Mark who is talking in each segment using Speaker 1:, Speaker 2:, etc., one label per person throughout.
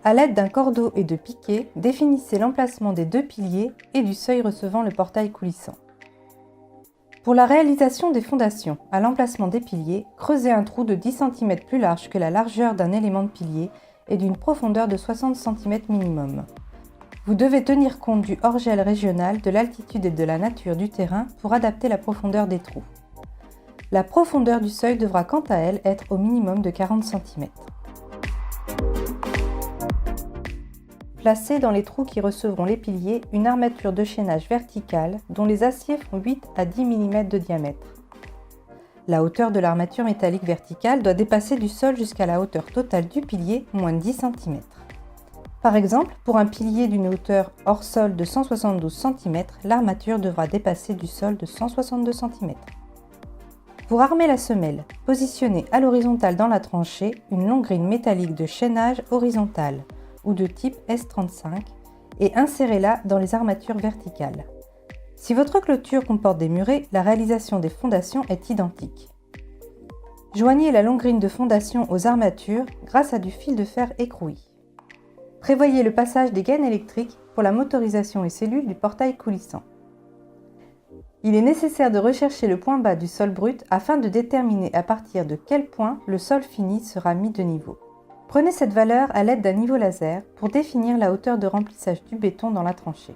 Speaker 1: À l'aide d'un cordeau et de piquets, définissez l'emplacement des deux piliers et du seuil recevant le portail coulissant. Pour la réalisation des fondations à l'emplacement des piliers, creusez un trou de 10 cm plus large que la largeur d'un élément de pilier et d'une profondeur de 60 cm minimum. Vous devez tenir compte du hors-gel régional, de l'altitude et de la nature du terrain pour adapter la profondeur des trous. La profondeur du seuil devra quant à elle être au minimum de 40 cm. Placez dans les trous qui recevront les piliers une armature de chaînage verticale dont les aciers font 8 à 10 mm de diamètre. La hauteur de l'armature métallique verticale doit dépasser du sol jusqu'à la hauteur totale du pilier, moins de 10 cm. Par exemple, pour un pilier d'une hauteur hors sol de 172 cm, l'armature devra dépasser du sol de 162 cm. Pour armer la semelle, positionnez à l'horizontale dans la tranchée une longue grille métallique de chaînage horizontale ou de type S35 et insérez-la dans les armatures verticales. Si votre clôture comporte des murets, la réalisation des fondations est identique. Joignez la longue grille de fondation aux armatures grâce à du fil de fer écroui. Prévoyez le passage des gaines électriques pour la motorisation et cellules du portail coulissant. Il est nécessaire de rechercher le point bas du sol brut afin de déterminer à partir de quel point le sol fini sera mis de niveau. Prenez cette valeur à l'aide d'un niveau laser pour définir la hauteur de remplissage du béton dans la tranchée.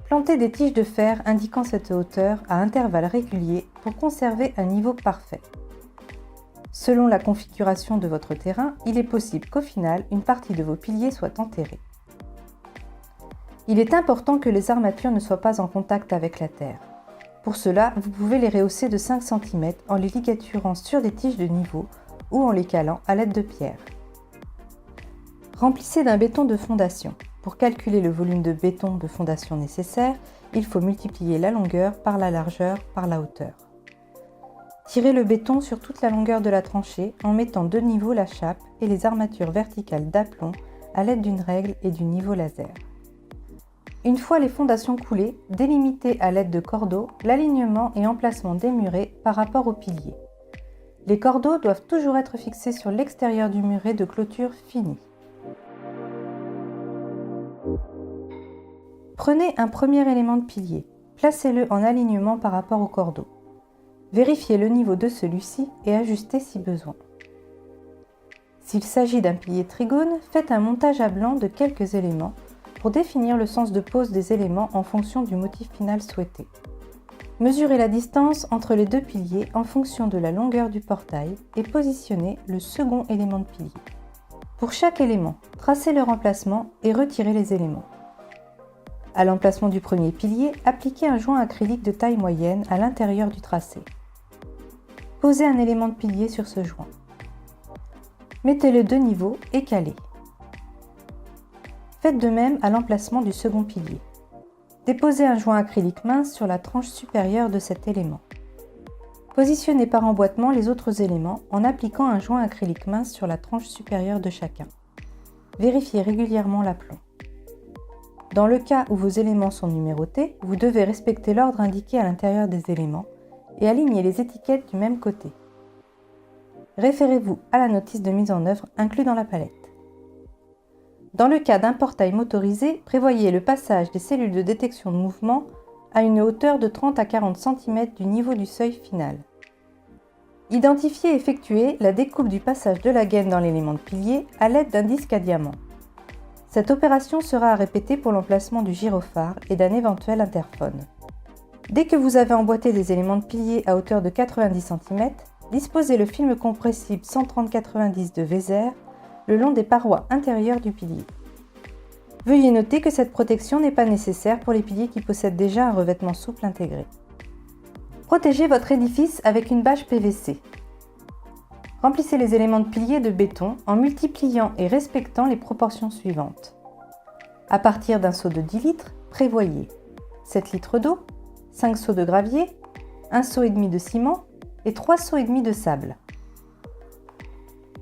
Speaker 1: Plantez des tiges de fer indiquant cette hauteur à intervalles réguliers pour conserver un niveau parfait. Selon la configuration de votre terrain, il est possible qu'au final, une partie de vos piliers soit enterrée. Il est important que les armatures ne soient pas en contact avec la terre. Pour cela, vous pouvez les rehausser de 5 cm en les ligaturant sur des tiges de niveau ou en les calant à l'aide de pierres. Remplissez d'un béton de fondation. Pour calculer le volume de béton de fondation nécessaire, il faut multiplier la longueur par la largeur par la hauteur. Tirez le béton sur toute la longueur de la tranchée en mettant de niveau la chape et les armatures verticales d'aplomb à l'aide d'une règle et du niveau laser. Une fois les fondations coulées, délimitez à l'aide de cordeaux l'alignement et emplacement des murets par rapport aux piliers. Les cordeaux doivent toujours être fixés sur l'extérieur du muret de clôture fini. Prenez un premier élément de pilier, placez-le en alignement par rapport au cordeau. Vérifiez le niveau de celui-ci et ajustez si besoin. S'il s'agit d'un pilier trigone, faites un montage à blanc de quelques éléments pour définir le sens de pose des éléments en fonction du motif final souhaité. Mesurez la distance entre les deux piliers en fonction de la longueur du portail et positionnez le second élément de pilier. Pour chaque élément, tracez leur emplacement et retirez les éléments. À l'emplacement du premier pilier, appliquez un joint acrylique de taille moyenne à l'intérieur du tracé. Posez un élément de pilier sur ce joint. Mettez-le de niveau et calez. Faites de même à l'emplacement du second pilier. Déposez un joint acrylique mince sur la tranche supérieure de cet élément. Positionnez par emboîtement les autres éléments en appliquant un joint acrylique mince sur la tranche supérieure de chacun. Vérifiez régulièrement l'aplomb. Dans le cas où vos éléments sont numérotés, vous devez respecter l'ordre indiqué à l'intérieur des éléments et aligner les étiquettes du même côté. Référez-vous à la notice de mise en œuvre inclue dans la palette. Dans le cas d'un portail motorisé, prévoyez le passage des cellules de détection de mouvement à une hauteur de 30 à 40 cm du niveau du seuil final. Identifiez et effectuez la découpe du passage de la gaine dans l'élément de pilier à l'aide d'un disque à diamant. Cette opération sera à répéter pour l'emplacement du gyrophare et d'un éventuel interphone. Dès que vous avez emboîté des éléments de pilier à hauteur de 90 cm, disposez le film compressible 130-90 de Vézère le long des parois intérieures du pilier. Veuillez noter que cette protection n'est pas nécessaire pour les piliers qui possèdent déjà un revêtement souple intégré. Protégez votre édifice avec une bâche PVC. Remplissez les éléments de pilier de béton en multipliant et respectant les proportions suivantes. À partir d'un seau de 10 litres, prévoyez 7 litres d'eau, 5 seaux de gravier, 1 seau et demi de ciment et 3 seaux et demi de sable.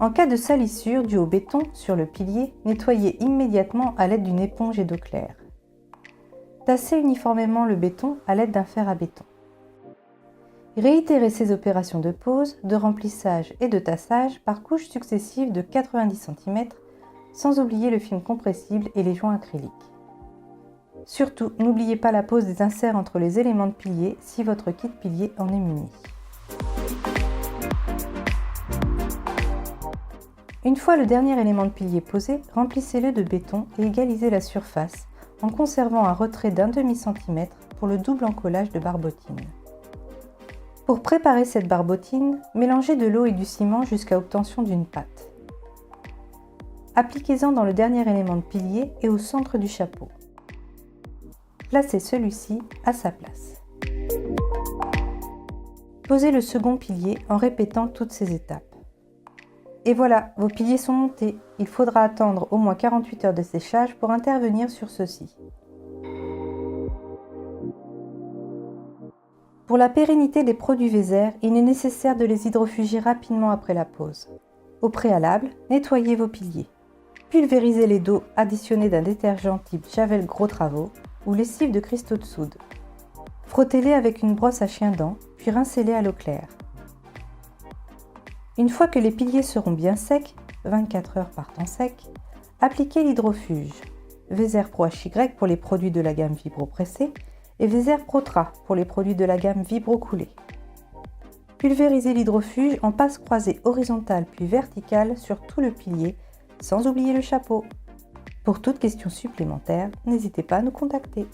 Speaker 1: En cas de salissure due au béton sur le pilier, nettoyez immédiatement à l'aide d'une éponge et d'eau claire. Tassez uniformément le béton à l'aide d'un fer à béton. Réitérez ces opérations de pose, de remplissage et de tassage par couches successives de 90 cm sans oublier le film compressible et les joints acryliques. Surtout, n'oubliez pas la pose des inserts entre les éléments de pilier si votre kit pilier en est muni. Une fois le dernier élément de pilier posé, remplissez-le de béton et égalisez la surface en conservant un retrait d'un demi-centimètre pour le double encollage de barbotine. Pour préparer cette barbotine, mélangez de l'eau et du ciment jusqu'à obtention d'une pâte. Appliquez-en dans le dernier élément de pilier et au centre du chapeau. Placez celui-ci à sa place. Posez le second pilier en répétant toutes ces étapes. Et voilà, vos piliers sont montés. Il faudra attendre au moins 48 heures de séchage pour intervenir sur ceux-ci. Pour la pérennité des produits Vézère, il est nécessaire de les hydrofuger rapidement après la pose. Au préalable, nettoyez vos piliers. Pulvérisez-les d'eau additionnée d'un détergent type Javel Gros Travaux ou lessive de cristaux de soude. Frottez-les avec une brosse à chien-dent, puis rincez-les à l'eau claire. Une fois que les piliers seront bien secs, 24 heures par temps sec, appliquez l'hydrofuge, Vézère Pro HY pour les produits de la gamme Vibro Pressé et Vézère Protra pour les produits de la gamme Vibro Coulé. Pulvérisez l'hydrofuge en passe croisée horizontale puis verticale sur tout le pilier, sans oublier le chapeau. Pour toute question supplémentaire, n'hésitez pas à nous contacter.